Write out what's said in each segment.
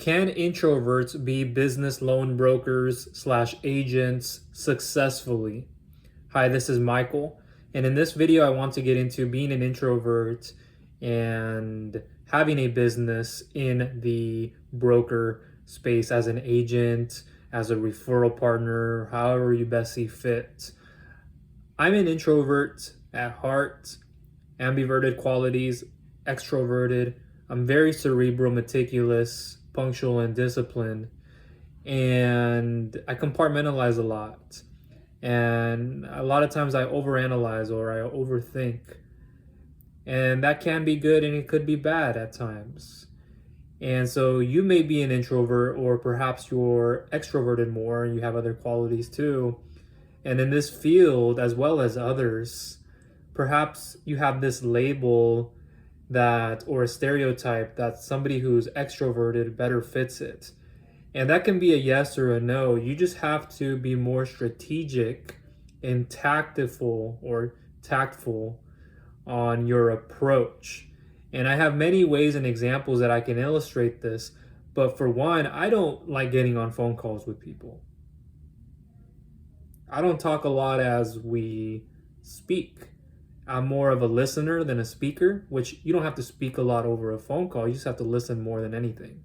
Can introverts be business loan brokers slash agents successfully? Hi, this is Michael. And in this video, I want to get into being an introvert and having a business in the broker space as an agent, as a referral partner, however you best see fit. I'm an introvert at heart, ambiverted qualities, extroverted. I'm very cerebral, meticulous, punctual, and disciplined. And I compartmentalize a lot. And a lot of times I overanalyze or I overthink. And that can be good and it could be bad at times. And so you may be an introvert, or perhaps you're extroverted more and you have other qualities too. And in this field, as well as others, perhaps you have this label that, or a stereotype that somebody who's extroverted better fits it. And that can be a yes or a no. You just have to be more strategic and tactful on your approach. And I have many ways and examples that I can illustrate this. But for one, I don't like getting on phone calls with people. I don't talk a lot as we speak. I'm more of a listener than a speaker, which you don't have to speak a lot over a phone call. You just have to listen more than anything.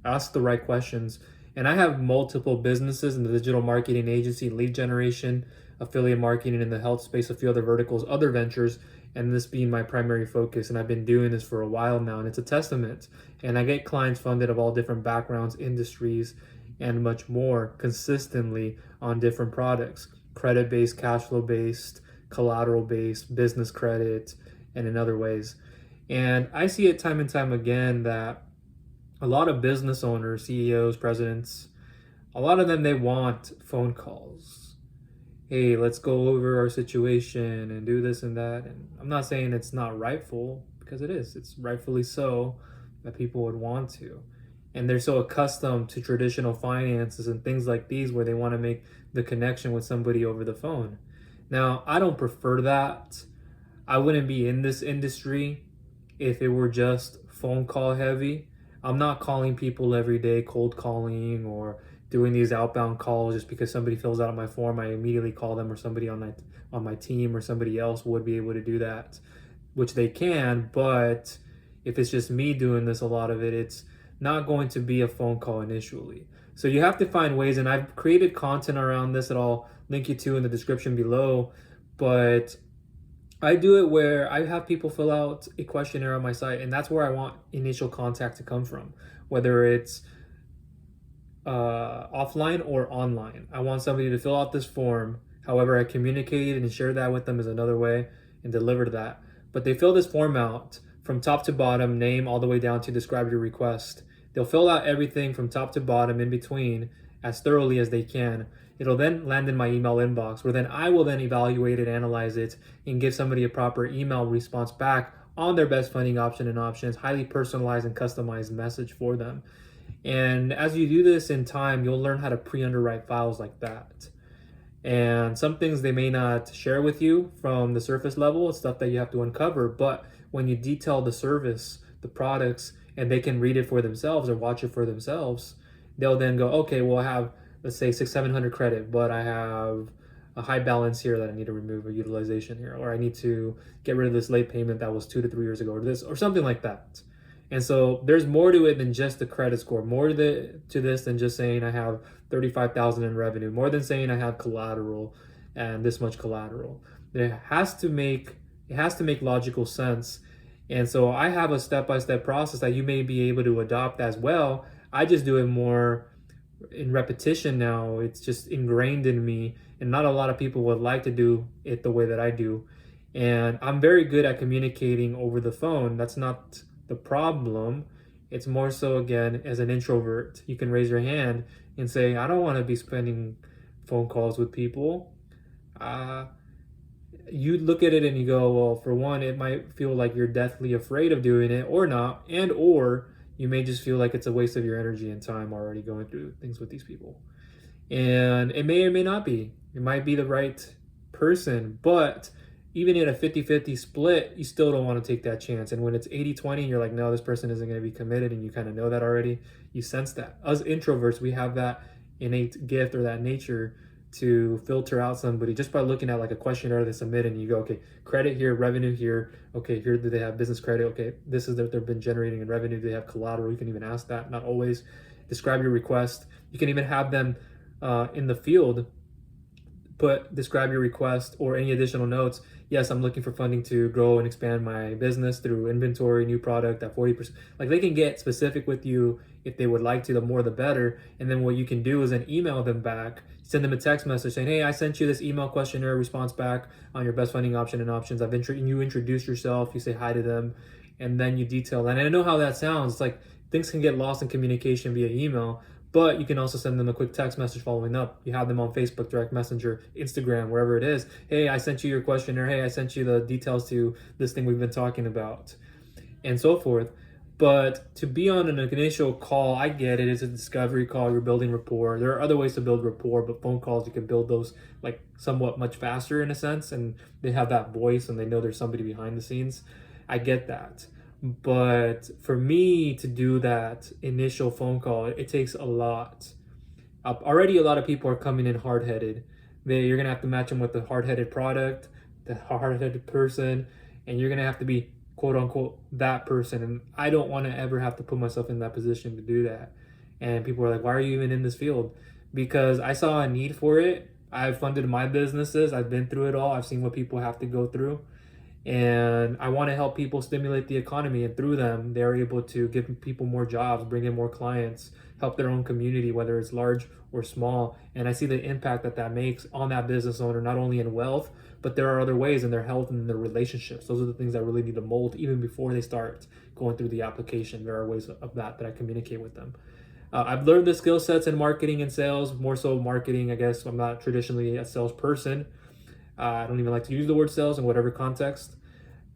Ask the right questions. And I have multiple businesses in the digital marketing agency, lead generation, affiliate marketing in the health space, a few other verticals, other ventures, and this being my primary focus. And I've been doing this for a while now, and it's a testament. And I get clients funded of all different backgrounds, industries, and much more consistently on different products: credit-based, cash flow-based, collateral-based, business credit, and in other ways. And I see it time and time again that a lot of business owners, CEOs, presidents, a lot of them, they want phone calls. Hey, let's go over our situation and do this and that. And I'm not saying it's not rightful, because it is. It's rightfully so that people would want to. And they're so accustomed to traditional finances and things like these where they want to make the connection with somebody over the phone. Now, I don't prefer that. I wouldn't be in this industry if it were just phone call heavy. I'm not calling people every day, cold calling, or doing these outbound calls just because somebody fills out my form. I immediately call them, or somebody on my team or somebody else would be able to do that, which they can. But if it's just me doing this, a lot of it, it's not going to be a phone call initially. So you have to find ways, and I've created content around this that I'll link you to in the description below. But I do it where I have people fill out a questionnaire on my site, and that's where I want initial contact to come from, whether it's offline or online. I want somebody to fill out this form. However, I communicate and share that with them is another way, and deliver that. But they fill this form out from top to bottom, name all the way down to describe your request. They'll fill out everything from top to bottom in between as thoroughly as they can. It'll then land in my email inbox, where then I will then evaluate it, analyze it, and give somebody a proper email response back on their best funding option and options, highly personalized and customized message for them. And as you do this in time, you'll learn how to pre-underwrite files like that. And some things they may not share with you from the surface level, it's stuff that you have to uncover. But when you detail the service, the products, and they can read it for themselves or watch it for themselves, they'll then go, okay, well, I have, let's say, 600-700 credit, but I have a high balance here that I need to remove, a utilization here, or I need to get rid of this late payment that was 2 to 3 years ago, or this, or something like that. And so there's more to it than just the credit score, more to this than just saying I have 35,000 in revenue, more than saying I have collateral and this much collateral. It has to make logical sense. And so I have a step-by-step process that you may be able to adopt as well. I just do it more in repetition now. It's just ingrained in me, and not a lot of people would like to do it the way that I do. And I'm very good at communicating over the phone. That's not the problem. It's more so, again, as an introvert, you can raise your hand and say, I don't want to be spending phone calls with people. You look at it and you go, well, for one, it might feel like you're deathly afraid of doing it, or not, and or you may just feel like it's a waste of your energy and time already going through things with these people. And it may or may not be. It might be the right person, but even in a 50-50 split, you still don't want to take that chance. And when it's 80-20, you're like, no, this person isn't going to be committed, and you kind of know that already. You sense that. Us introverts, we have that innate gift or that nature to filter out somebody just by looking at like a questionnaire they submit, and you go, okay, credit here, revenue here, okay, here do they have business credit, okay, this is that they've been generating in revenue, do they have collateral? You can even ask that, not always. Describe your request. You can even have them in the field describe your request or any additional notes. Yes, I'm looking for funding to grow and expand my business through inventory, new product at 40%. Like, they can get specific with you if they would like to, the more the better. And then what you can do is then email them back, send them a text message saying, hey, I sent you this email questionnaire response back on your best funding option and options. You introduce yourself, you say hi to them, and then you detail that. And I know how that sounds. It's like things can get lost in communication via email, but you can also send them a quick text message following up. You have them on Facebook, direct messenger, Instagram, wherever it is. Hey, I sent you your questionnaire. Hey, I sent you the details to this thing we've been talking about, and so forth. But to be on an initial call, I get it. It's a discovery call. You're building rapport. There are other ways to build rapport, but phone calls, you can build those like somewhat much faster in a sense, and they have that voice and they know there's somebody behind the scenes. I get that. But for me to do that initial phone call, it takes a lot. Already a lot of people are coming in hard-headed. You're gonna have to match them with the hard-headed product, the hard-headed person, and you're gonna have to be quote unquote that person. And I don't want to ever have to put myself in that position to do that. And people are like, why are you even in this field? Because I saw a need for it. I've funded my businesses. I've been through it all. I've seen what people have to go through. And I want to help people stimulate the economy, and through them they're able to give people more jobs, bring in more clients, help their own community, whether it's large or small. And I see the impact that that makes on that business owner, not only in wealth, but there are other ways in their health and in their relationships. Those are the things that really need to mold even before they start going through the application. There are ways of that I communicate with them. I've learned the skill sets in marketing and sales, more so marketing, I guess. I'm not traditionally a salesperson. I don't even like to use the word sales in whatever context.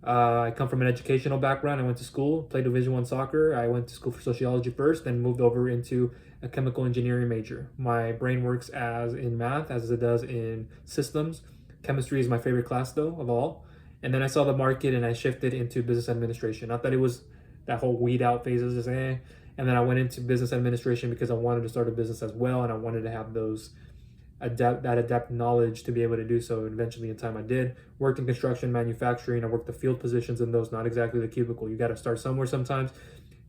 I come from an educational background. I went to school, played Division I soccer. I went to school for sociology first, then moved over into a chemical engineering major. My brain works as in math as it does in systems. Chemistry is my favorite class, though, of all. And then I saw the market and I shifted into business administration. Not that it was that whole weed out phase, it was just eh. And then I went into business administration because I wanted to start a business as well, and I wanted to have those adept knowledge to be able to do so. And eventually in time I did. Worked in construction, manufacturing. I worked the field positions in those, not exactly the cubicle. You got to start somewhere sometimes.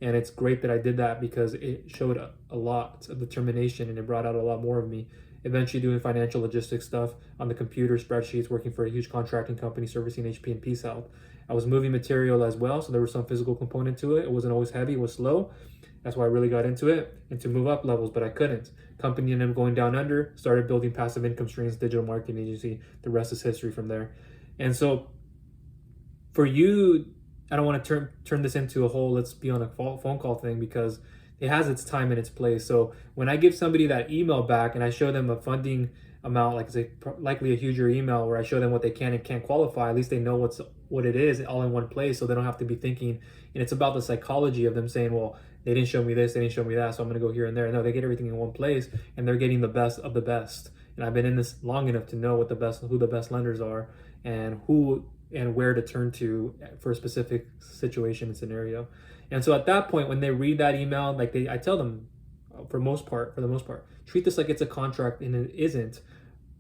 And it's great that I did that because it showed a lot of determination, and it brought out a lot more of me. Eventually doing financial logistics stuff on the computer, spreadsheets, working for a huge contracting company servicing HP and P South. I was moving material as well, so there was some physical component to it. It wasn't always heavy, it was slow. That's why I really got into it, and to move up levels, but I couldn't. Company ended up going down under, started building passive income streams, digital marketing agency. The rest is history from there. And so for you, I don't want to turn this into a whole let's be on a phone call thing, because it has its time and its place. So when I give somebody that email back and I show them a funding amount, like say likely a huger email where I show them what they can and can't qualify, at least they know what it is all in one place, so they don't have to be thinking. And it's about the psychology of them saying, well, they didn't show me this, they didn't show me that, so I'm going to go here and there. No, they get everything in one place, and they're getting the best of the best. And I've been in this long enough to know who the best lenders are, and who and where to turn to for a specific situation and scenario. And so at that point, when they read that email, I tell them, for the most part, treat this like it's a contract, and it isn't.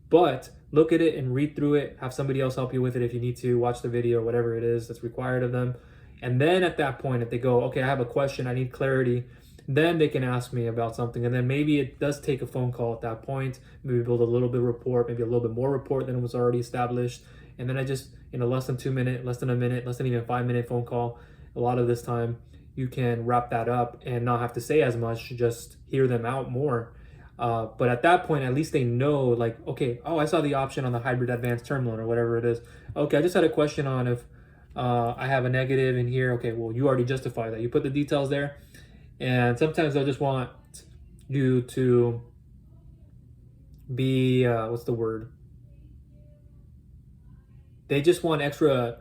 But look at it and read through it. Have somebody else help you with it if you need to. Watch the video, whatever it is that's required of them. And then at that point, if they go, okay, I have a question, I need clarity, then they can ask me about something. And then maybe it does take a phone call at that point. Maybe build a little bit of rapport, maybe a little bit more rapport than was already established. And then I just, in a less than 2 minute, less than a minute, less than even 5 minute phone call, a lot of this time, you can wrap that up and not have to say as much, just hear them out more. But at that point, at least they know, like, okay, oh, I saw the option on the hybrid advanced term loan or whatever it is. Okay, I just had a question on if I have a negative in here. Okay, well, you already justify that. You put the details there. And sometimes they'll just want you to be, what's the word? They just want extra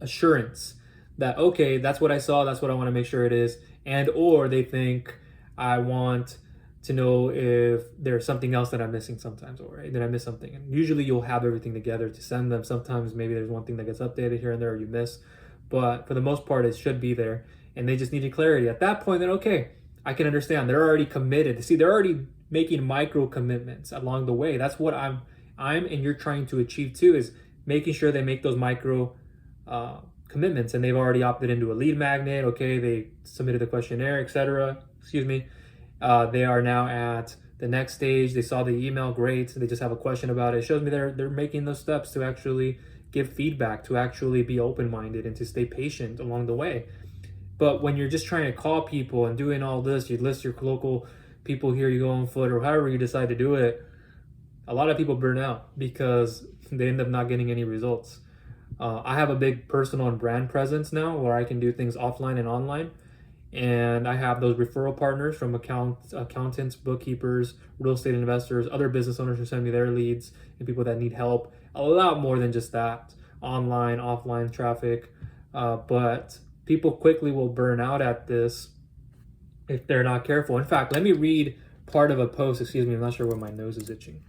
assurance that, okay, that's what I saw, that's what I want to make sure it is. And or they think I want to know if there's something else that I'm missing sometimes, or right, did I miss something? And usually you'll have everything together to send them. Sometimes maybe there's one thing that gets updated here and there or you miss, but for the most part, it should be there. And they just needed clarity. At that point, then okay, I can understand. They're already committed. See, they're already making micro commitments along the way. That's what I'm and you're trying to achieve too, is making sure they make those micro commitments, and they've already opted into a lead magnet. Okay, they submitted the questionnaire, etc. Excuse me. They are now at the next stage. They saw the email, great. They just have a question about it. It shows me they're making those steps to actually give feedback, to actually be open-minded, and to stay patient along the way. But when you're just trying to call people and doing all this, you list your local people here, you go on foot, or however you decide to do it, a lot of people burn out because they end up not getting any results. I have a big personal and brand presence now where I can do things offline and online. And I have those referral partners from accountants, bookkeepers, real estate investors, other business owners who send me their leads, and people that need help. A lot more than just that, online, offline traffic. But people quickly will burn out at this if they're not careful. In fact, let me read part of a post, excuse me, I'm not sure why my nose is itching,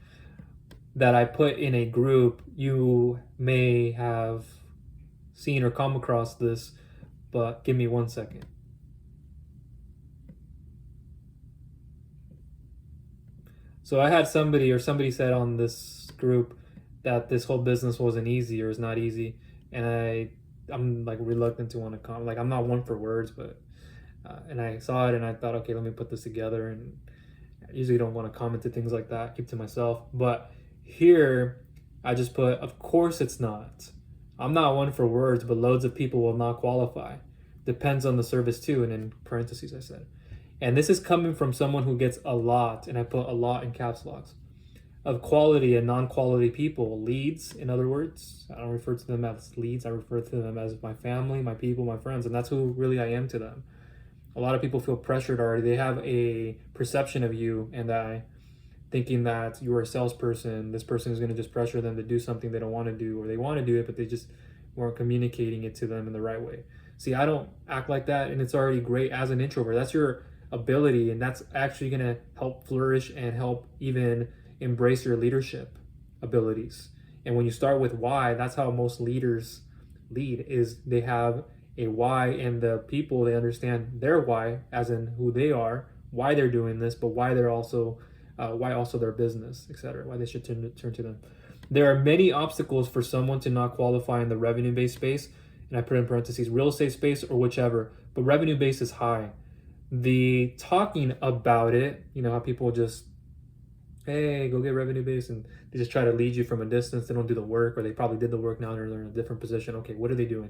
that I put in a group. You may have seen or come across this, but give me 1 second. So I had somebody said on this group that this whole business wasn't easy or is not easy, and I'm like reluctant to want to comment. Like, I'm not one for words, but and I saw it and I thought, okay, let me put this together. And I usually don't want to comment to things like that, keep to myself. But here, I just put, of course it's not. I'm not one for words, but loads of people will not qualify. Depends on the service too. And in parentheses, I said. And this is coming from someone who gets a lot, and I put a lot in caps locks, of quality and non-quality people, leads, in other words. I don't refer to them as leads, I refer to them as my family, my people, my friends, and that's who really I am to them. A lot of people feel pressured already. They have a perception of you and I, thinking that you're a salesperson. This person is going to just pressure them to do something they don't want to do, or they want to do it, but they just weren't communicating it to them in the right way. See, I don't act like that, and it's already great as an introvert. That's your ability, and that's actually going to help flourish and help even embrace your leadership abilities. And when you start with why, that's how most leaders lead, is they have a why, and the people, they understand their why, as in who they are, why they're doing this, but why they're also why also their business, etc., why they should turn to them. There are many obstacles for someone to not qualify in the revenue-based space, and I put in parentheses real estate space or whichever, but revenue-based is high. The talking about it, you know how people just, hey, go get revenue based, and they just try to lead you from a distance. They don't do the work, or they probably did the work, now they're in a different position. Okay, what are they doing?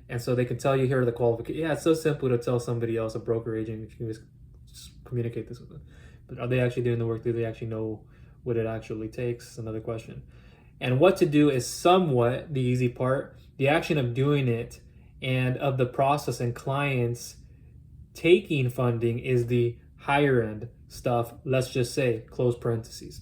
And so they can tell you, here are the qualifications. Yeah, it's so simple to tell somebody else, a broker agent, if you can just communicate this with them. But are they actually doing the work? Do they actually know what it actually takes? Another question. And what to do is somewhat the easy part. The action of doing it and of the process and clients taking funding is the higher end stuff, let's just say, close parentheses.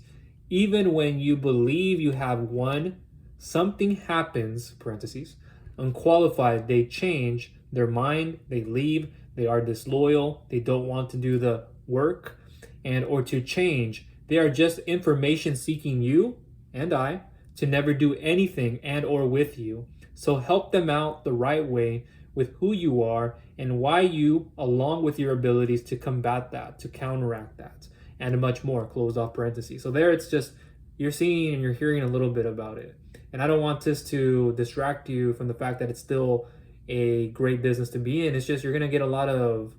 Even when you believe you have won, something happens, parentheses, unqualified, they change their mind, they leave, they are disloyal, they don't want to do the work, and or to change. They are just information seeking you and I to never do anything and or with you. So help them out the right way with who you are and why you, along with your abilities to combat that, to counteract that, and much more, close off parentheses. So there it's just, you're seeing and you're hearing a little bit about it. And I don't want this to distract you from the fact that it's still a great business to be in. It's just, you're going to get a lot of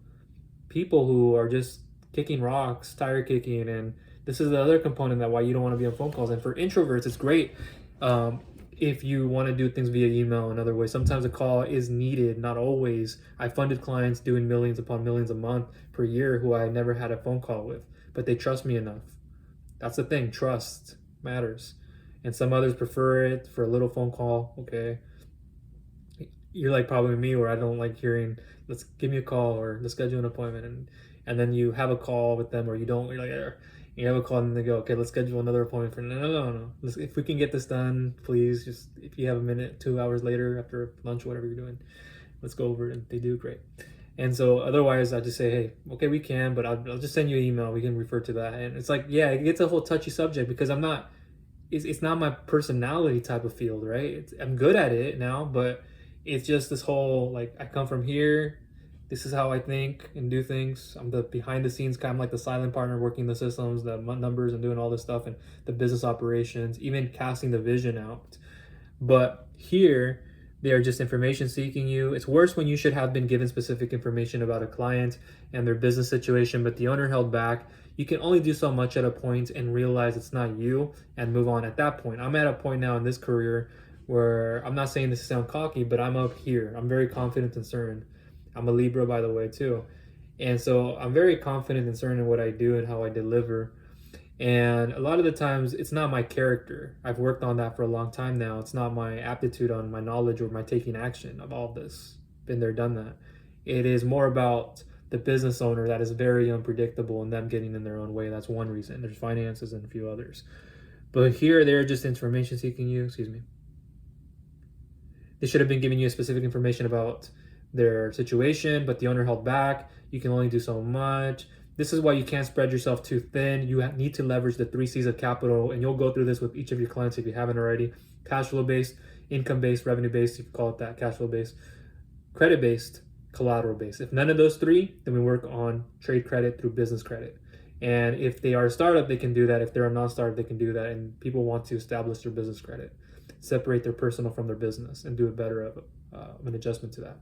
people who are just kicking rocks, tire kicking, and this is the other component that why you don't want to be on phone calls. And for introverts, it's great. If you want to do things via email and other ways, sometimes a call is needed, not always. I funded clients doing millions upon millions a month per year who I never had a phone call with, but they trust me enough. That's the thing, trust matters. And some others prefer it for a little phone call. Okay, you're like probably me, where I don't like hearing, let's give me a call or let's schedule an appointment, and then you have a call with them, or you don't, you're like, you have a call and they go, okay, let's schedule another appointment for no. If we can get this done, please, just if you have a minute, 2 hours later after lunch, whatever you're doing, let's go over it. And they do great. And so otherwise I just say, hey, okay, we can, but I'll just send you an email. We can refer to that. And it's like, yeah, it gets a whole touchy subject because it's not my personality type of field, right? I'm good at it now, but it's just this whole, like, I come from here. This is how I think and do things. I'm the behind the scenes kind of like the silent partner, working the systems, the numbers, and doing all this stuff, and the business operations, even casting the vision out. But here, they are just information seeking you. It's worse when you should have been given specific information about a client and their business situation, but the owner held back. You can only do so much at a point and realize it's not you and move on at that point. I'm at a point now in this career where I'm not saying this to sound cocky, but I'm up here. I'm very confident and certain. I'm a Libra, by the way, too. And so I'm very confident and certain in what I do and how I deliver. And a lot of the times, it's not my character. I've worked on that for a long time now. It's not my aptitude on my knowledge or my taking action of all this. Been there, done that. It is more about the business owner that is very unpredictable and them getting in their own way. That's one reason. There's finances and a few others. But here, they're just information seeking you. Excuse me. They should have been giving you specific information about their situation, but the owner held back. You can only do so much. This is why you can't spread yourself too thin. You need to leverage the 3 C's of capital, and you'll go through this with each of your clients if you haven't already. Cash flow based, income based, revenue based, you can call it that, cash flow based, credit based, collateral based. If none of those 3, then we work on trade credit through business credit. And if they are a startup, they can do that. If they're a non-startup, they can do that. And people want to establish their business credit, separate their personal from their business, and do a better of an adjustment to that.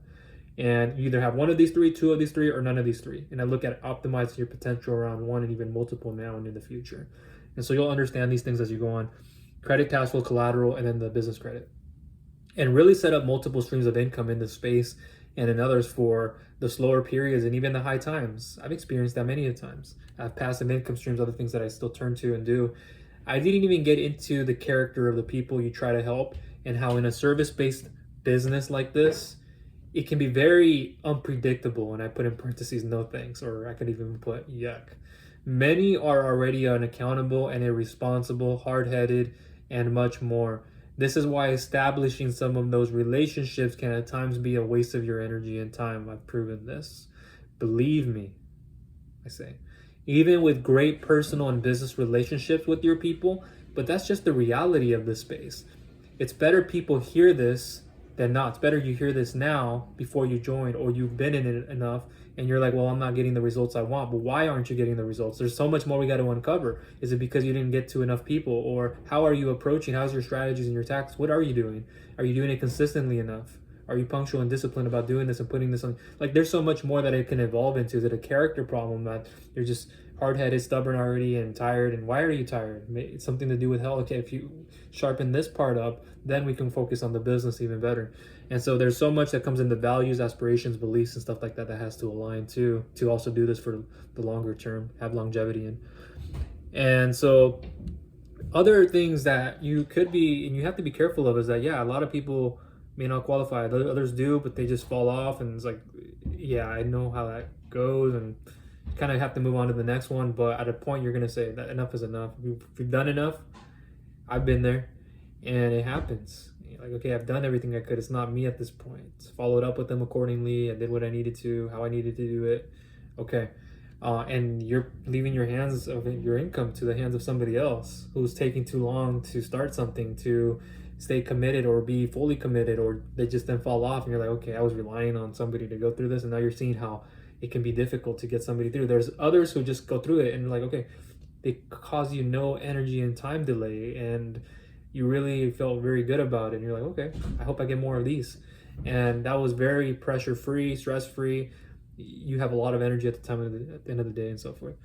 And you either have one of these 3, 2 of these 3, or none of these 3. And I look at optimizing your potential around 1 and even multiple now and in the future. And so you'll understand these things as you go on. Credit, cash flow, collateral, and then the business credit. And really set up multiple streams of income in this space and in others for the slower periods and even the high times. I've experienced that many times. I have passive income streams, other things that I still turn to and do. I didn't even get into the character of the people you try to help and how in a service-based business like this, it can be very unpredictable. And I put in parentheses, no thanks, or I could even put yuck. Many are already unaccountable and irresponsible, hard-headed, and much more. This is why establishing some of those relationships can at times be a waste of your energy and time. I've proven this. Believe me, I say. Even with great personal and business relationships with your people, but that's just the reality of this space. It's better people hear this than not. It's better you hear this now before you join, or you've been in it enough and you're like, well, I'm not getting the results I want. But why aren't you getting the results? There's so much more we got to uncover. Is it because you didn't get to enough people? Or how are you approaching? How's your strategies and your tactics? What are you doing? Are you doing it consistently enough? Are you punctual and disciplined about doing this and putting this on? Like, there's so much more that it can evolve into. Is it a character problem that you're just hard-headed, stubborn already, and tired? And why are you tired? It's something to do with hell. Okay, if you sharpen this part up, then we can focus on the business even better. And so there's so much that comes into values, aspirations, beliefs, and stuff like that that has to align to also do this for the longer term, have longevity in. And so other things that you could be, and you have to be careful of, is that, yeah, a lot of people may not qualify. Others do, but they just fall off. And it's like, yeah, I know how that goes. And you kind of have to move on to the next one. But at a point, you're going to say that enough is enough. If you've done enough, I've been there, and it happens. Like, okay, I've done everything I could. It's not me at this point. Followed up with them accordingly. I did what I needed to, how I needed to do it. Okay. And you're leaving your hands of your income to the hands of somebody else who's taking too long to start something, to stay committed or be fully committed, or they just then fall off. And you're like, okay, I was relying on somebody to go through this. And now you're seeing how it can be difficult to get somebody through. There's others who just go through it and like, okay, they cause you no energy and time delay. And you really felt very good about it. And you're like, okay, I hope I get more of these. And that was very pressure-free, stress-free. You have a lot of energy at the end of the day and so forth.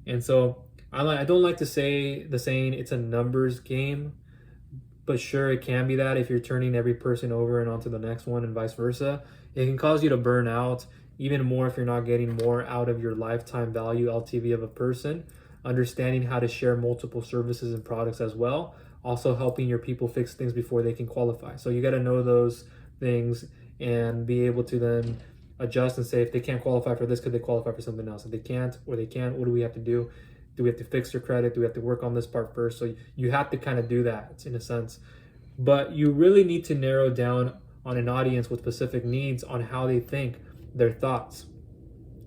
And so I don't like to say the saying it's a numbers game, but sure, it can be that if you're turning every person over and onto the next one and vice versa. It can cause you to burn out even more if you're not getting more out of your lifetime value LTV of a person. Understanding how to share multiple services and products as well. Also helping your people fix things before they can qualify. So you got to know those things and be able to then adjust and say, if they can't qualify for this, could they qualify for something else? If they can't, or they can, what do we have to do? Do we have to fix their credit? Do we have to work on this part first? So you have to kind of do that in a sense. But you really need to narrow down on an audience with specific needs on how they think, their thoughts.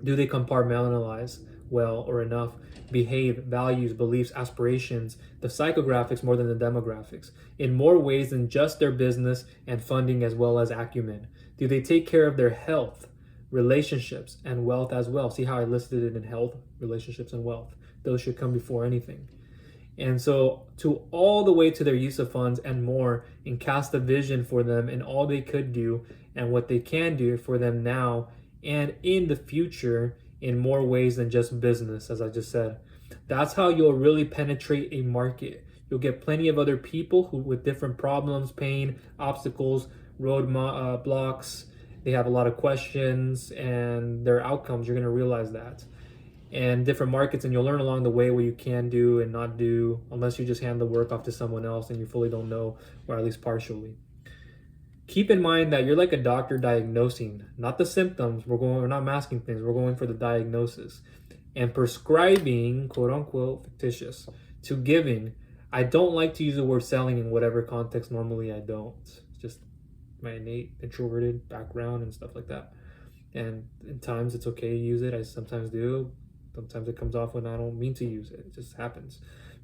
Do they compartmentalize well or enough? Behave, values, beliefs, aspirations, the psychographics more than the demographics, in more ways than just their business and funding as well as acumen? Do they take care of their health, relationships, and wealth as well? See how I listed it in health, relationships, and wealth. Those should come before anything. And so, to all the way to their use of funds and more, and cast a vision for them and all they could do and what they can do for them now and in the future in more ways than just business, as I just said. That's how you'll really penetrate a market. You'll get plenty of other people who, with different problems, pain, obstacles, blocks. They have a lot of questions and their outcomes. You're going to realize that. And different markets, and you'll learn along the way what you can do and not do, unless you just hand the work off to someone else and you fully don't know, or at least partially. Keep in mind that you're like a doctor diagnosing, not the symptoms. We're not masking things. We're going for the diagnosis and prescribing, quote unquote, fictitious, to giving. I don't like to use the word selling in whatever context. Normally I don't. It's just my innate introverted background and stuff like that. And in times it's okay to use it. I sometimes do. Sometimes it comes off when I don't mean to use it. It just happens.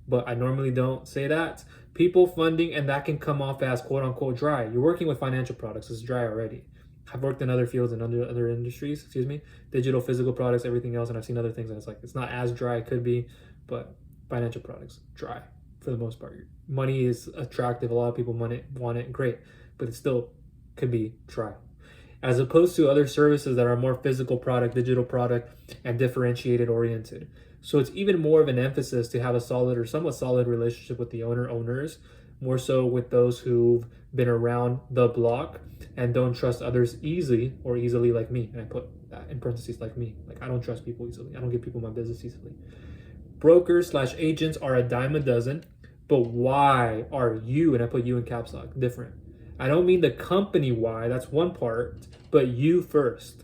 But I normally don't say that. People funding, and that can come off as quote unquote dry. You're working with financial products. It's dry already. I've worked in other fields and other industries, digital, physical products, everything else. And I've seen other things. And it's like, it's not as dry it could be, but financial products, dry for the most part. Money is attractive. A lot of people want it, great. But it still could be dry, as opposed to other services that are more physical product, digital product, and differentiated oriented. So it's even more of an emphasis to have a solid or somewhat solid relationship with the owners, more so with those who've been around the block and don't trust others easily like me. And I put that in parentheses, like me. Like, I don't trust people easily. I don't give people my business easily. Brokers/agents are a dime a dozen, but why are you, and I put you in caps lock, different? I don't mean the company why, that's one part, but you first.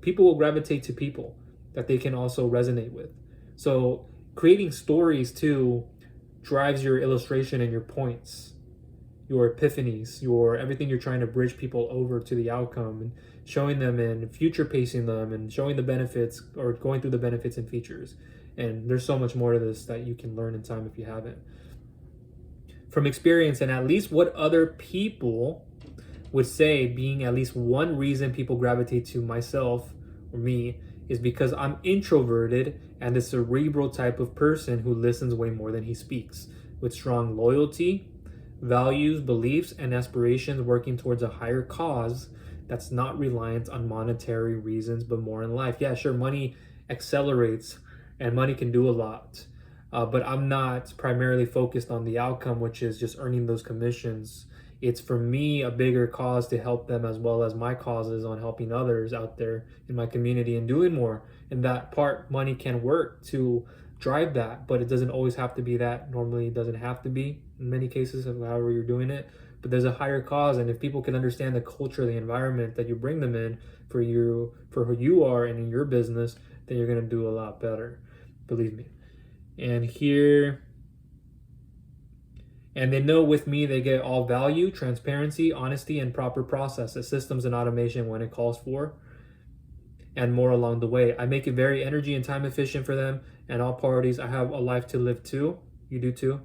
People will gravitate to people that they can also resonate with. So creating stories too drives your illustration and your points, your epiphanies, your everything you're trying to bridge people over to the outcome, and showing them and future pacing them and showing the benefits or going through the benefits and features. And there's so much more to this that you can learn in time if you haven't. From experience, and at least what other people would say being at least one reason people gravitate to myself or me is because I'm introverted and a cerebral type of person who listens way more than he speaks, with strong loyalty, values, beliefs, and aspirations working towards a higher cause that's not reliant on monetary reasons but more in life. Yeah, sure, money accelerates and money can do a lot. But I'm not primarily focused on the outcome, which is just earning those commissions. It's for me a bigger cause to help them, as well as my causes on helping others out there in my community and doing more. And that part, money can work to drive that, but it doesn't always have to be that. Normally it doesn't have to be in many cases, however you're doing it. But there's a higher cause, and if people can understand the culture, the environment that you bring them in for who you are and in your business, then you're gonna do a lot better. Believe me. And here, and they know with me they get all value, transparency, honesty, and proper processes, systems, and automation when it calls for, and more along the way. I make it very energy and time efficient for them and all parties. I have a life to live too. You do too.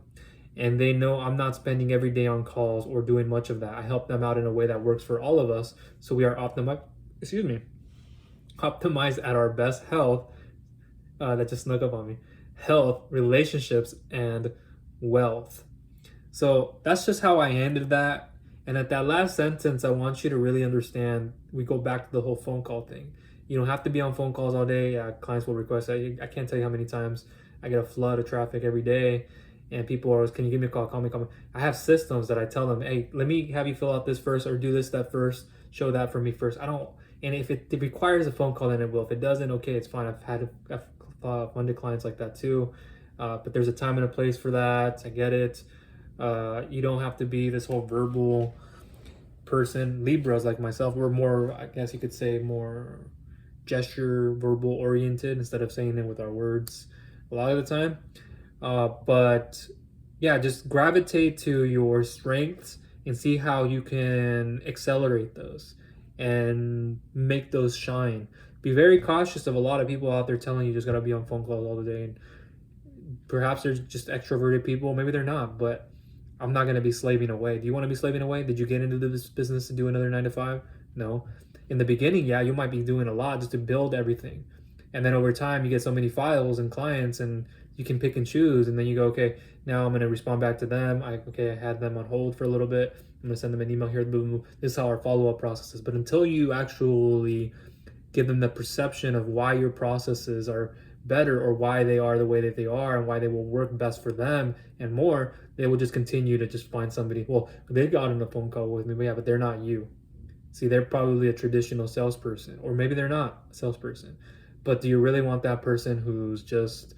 And they know I'm not spending every day on calls or doing much of that. I help them out in a way that works for all of us, so we are optimized at our best health. That just snuck up on me. Health, relationships, and wealth. So that's just how I ended that. And at that last sentence, I want you to really understand, we go back to the whole phone call thing. You don't have to be on phone calls all day. Clients will request. I can't tell you how many times I get a flood of traffic every day, and people are always, can you give me a call? Call me. I have systems that I tell them, hey, let me have you fill out this first, or do this step first, show that for me first. I don't, and if it requires a phone call, then it will. If it doesn't, okay, it's fine. I've funded clients like that too. But there's a time and a place for that. I get it. You don't have to be this whole verbal person. Libras like myself, we're more, I guess you could say, more gesture, verbal oriented instead of saying it with our words a lot of the time. But yeah, just gravitate to your strengths and see how you can accelerate those and make those shine. Be very cautious of a lot of people out there telling you just gotta be on phone calls all the day. And perhaps they're just extroverted people, maybe they're not, but I'm not gonna be slaving away. Do you want to be slaving away? Did you get into this business to do another 9 to 5? No. In the beginning, yeah, you might be doing a lot just to build everything. And then over time, you get so many files and clients, and you can pick and choose. And then you go, okay, now I'm going to respond back to them. I had them on hold for a little bit. I'm going to send them an email here. Boom, boom. This is how our follow up process is. But until you actually give them the perception of why your processes are better, or why they are the way that they are, and why they will work best for them and more, they will just continue to just find somebody. Well, they got on a phone call with me, but yeah, but they're not you. See, they're probably a traditional salesperson, or maybe they're not a salesperson. But do you really want that person who's just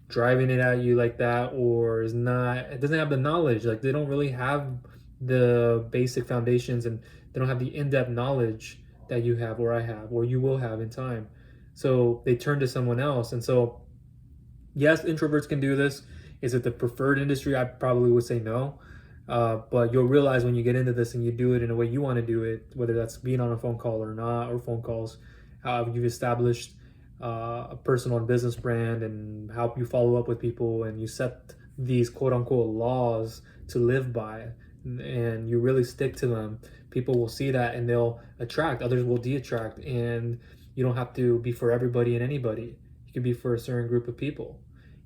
driving it at you like that, or is not, it doesn't have the knowledge, like they don't really have the basic foundations, and they don't have the in-depth knowledge that you have, or I have, or you will have in time. So they turn to someone else. And so, yes, introverts can do this. Is it the preferred industry? I probably would say no. But you'll realize when you get into this and you do it in a way you want to do it, whether that's being on a phone call or not, or phone calls, how you've established a personal and business brand, and how you follow up with people, and you set these quote unquote laws to live by, and you really stick to them. People will see that and they'll attract, others will de-attract, and you don't have to be for everybody and anybody. You can be for a certain group of people,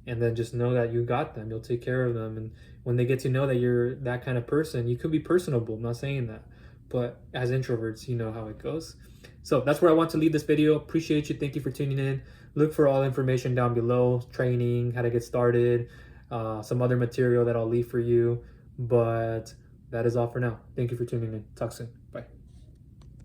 and then just know that you got them, you'll take care of them. And when they get to know that you're that kind of person, you could be personable, I'm not saying that, but as introverts, you know how it goes. So that's where I want to leave this video. Appreciate you. Thank you for tuning in. Look for all information down below, training, how to get started, some other material that I'll leave for you. But that is all for now. Thank you for tuning in. Talk soon.